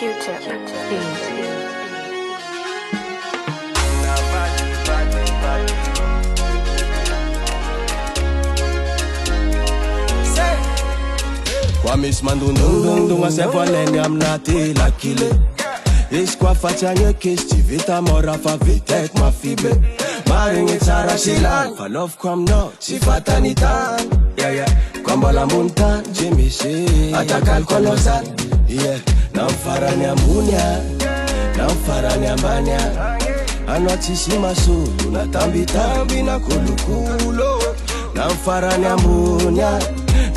Q-tip. Kwa miss mandundundung asevoneni amnati lakile Iskwa fachanye kisti vita mora fa vitek mafibe Maringi tsara shilan fa love kwa mno sifata nitan Kwa mbola muntan jimisi atakal kolozat Namfarani ambunya Namfarani ambanya Anotisi masulu natambi na kulukulo Namfarani ambunya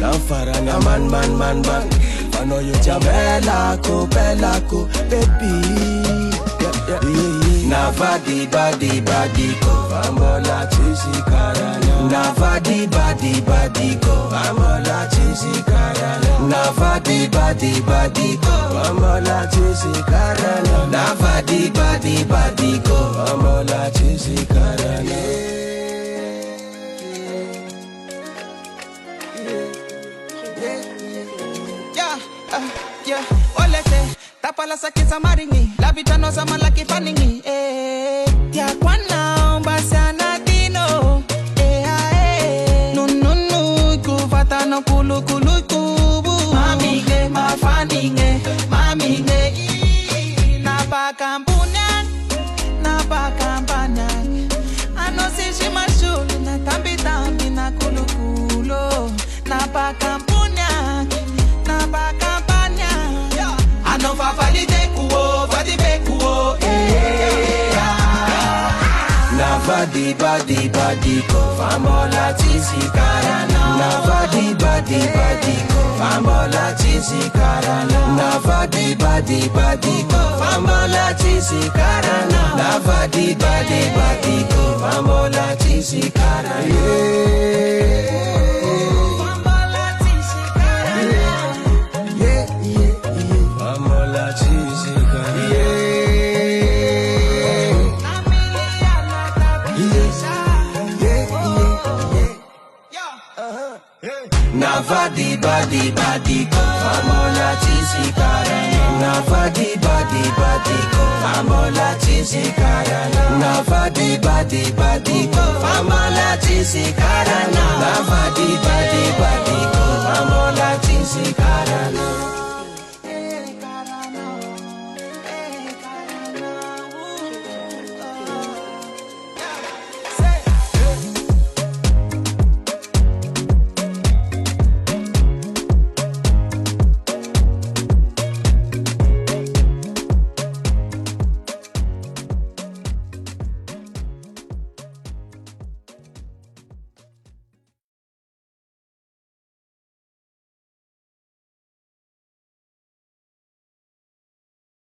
Namfarani man Pano you jamela ko baby Navadi badi ko Vamola chisi karana Navadi badi ko Vamola chisi karana Navadi badi ko Vamola chisi karana Navadi badi ko Vamola chisi karana Olete, tapa la sakisa maringi La vita no sama la kifaningi Tia kwana umbasana dino Nunu kufata no kulu kubu Mamige mafaninge Mamige Napakampuna Napakampana Ano si mashuli na tambi na kulu Napakampuna Napakampana Ano fafalite kuo Fadibe kuo Navadi badi ko Famola chisi karana Navadi badi ko Famola chisi karana Navadi badi ko Famola chisi karana Navadi badi ko Famola chisi karana Navadi badi ko Famola chisi karana Navadi badi ko Famola chisi karana Navadi badi ko Famola chisi karana Navadi badi